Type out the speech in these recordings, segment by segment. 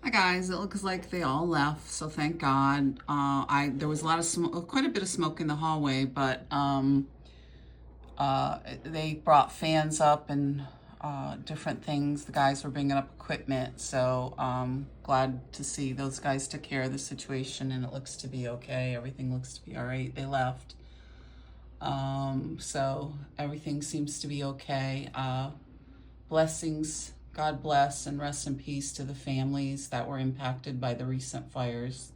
Hi guys, it looks like they all left, so thank God. There was a lot of smoke, quite a bit of smoke in the hallway, but they brought fans up and different things. The guys were bringing up equipment, so glad to see those guys took care of the situation, and it looks to be okay. Everything looks to be all right. They left, so everything seems to be okay. Blessings. God bless and rest in peace to the families that were impacted by the recent fires.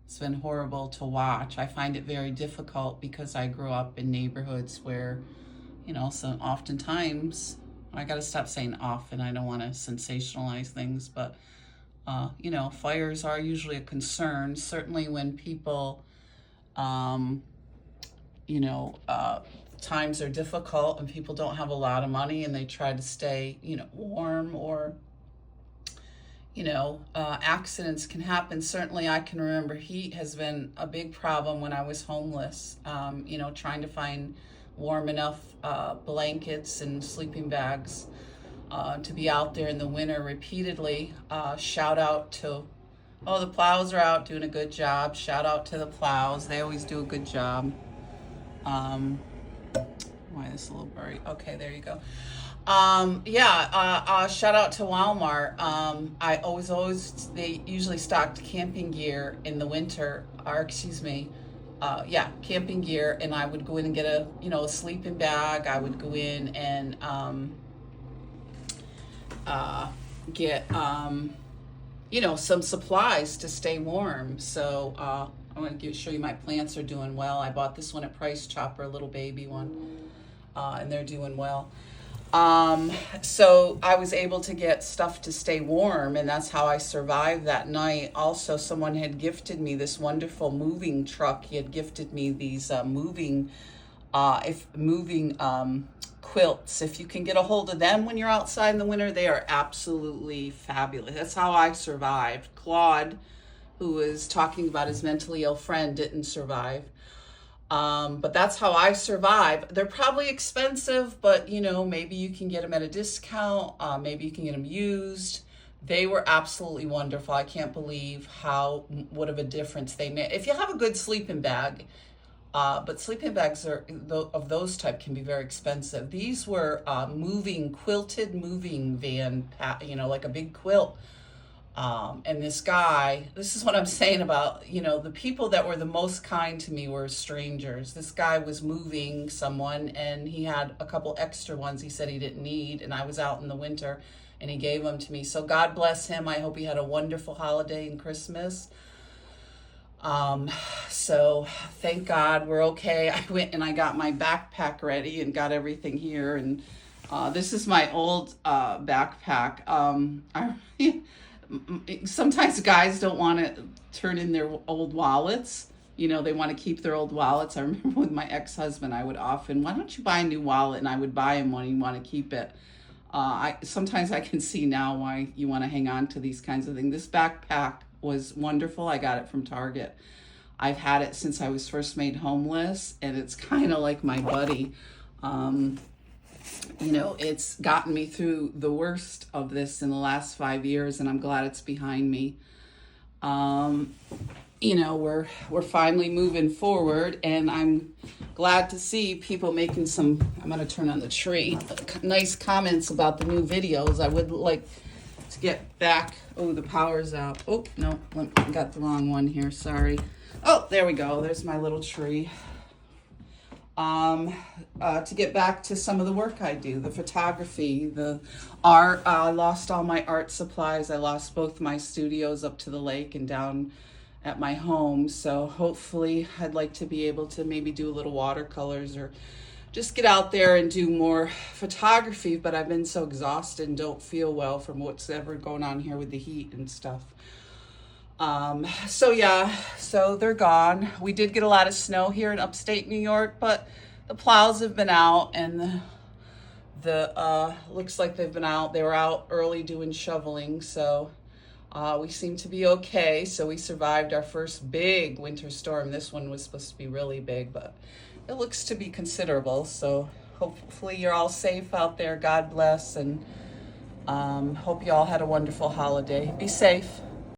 It's been horrible to watch. I find it very difficult because I grew up in neighborhoods where, so oftentimes, I got to stop saying often, I don't want to sensationalize things, but, fires are usually a concern. Certainly when people, times are difficult and people don't have a lot of money and they try to stay, warm, or, accidents can happen. Certainly I can remember heat has been a big problem when I was homeless, trying to find warm enough blankets and sleeping bags to be out there in the winter repeatedly. Shout out to, the plows are out doing a good job. Shout out to the plows. They always do a good job. Why this little bird? Okay, there you go. Shout out to Walmart. They usually stocked camping gear in the winter, camping gear, and I would go in and get a sleeping bag. I would go in and get some supplies to stay warm. So I'm going to show you my plants are doing well. I bought this one at Price Chopper, a little baby one, and they're doing well. So I was able to get stuff to stay warm, and that's how I survived that night. Also, someone had gifted me this wonderful moving truck. He had gifted me these moving quilts. If you can get a hold of them when you're outside in the winter, they are absolutely fabulous. That's how I survived. Claude, who was talking about his mentally ill friend, didn't survive. But that's how I survive. They're probably expensive, but maybe you can get them at a discount. Maybe you can get them used. They were absolutely wonderful. I can't believe what of a difference they made. If you have a good sleeping bag, but sleeping bags of those type can be very expensive. These were quilted moving van, like a big quilt. And this is what I'm saying about, the people that were the most kind to me were strangers. This guy was moving someone and he had a couple extra ones he said he didn't need. And I was out in the winter and he gave them to me. So God bless him. I hope he had a wonderful holiday and Christmas. So thank God we're okay. I went and I got my backpack ready and got everything here. And, this is my old, backpack. Sometimes guys don't want to turn in their old wallets. They want to keep their old wallets. I remember with my ex-husband, I would often, why don't you buy a new wallet? And I would buy him one. He want to keep it. Sometimes I can see now why you want to hang on to these kinds of things. This backpack was wonderful. I got it from Target. I've had it since I was first made homeless, and it's kind of like my buddy. It's gotten me through the worst of this in the last 5 years, and I'm glad it's behind me. We're finally moving forward, and I'm glad to see people making some, I'm going to turn on the tree, nice comments about the new videos. I would like to get back. Oh, the power's out. Oh, no, I got the wrong one here. Sorry. Oh, there we go. There's my little tree. To get back to some of the work I do, the photography, the art. I lost all my art supplies. I lost both my studios up to the lake and down at my home. So hopefully I'd like to be able to maybe do a little watercolors or just get out there and do more photography. But I've been so exhausted and don't feel well from what's ever going on here with the heat and stuff. So they're gone. We did get a lot of snow here in upstate New York, but the plows have been out, and the looks like they've been out. They were out early doing shoveling, so we seem to be okay. So we survived our first big winter storm. This one was supposed to be really big, but it looks to be considerable. So hopefully you're all safe out there. God bless, and hope you all had a wonderful holiday. Be safe.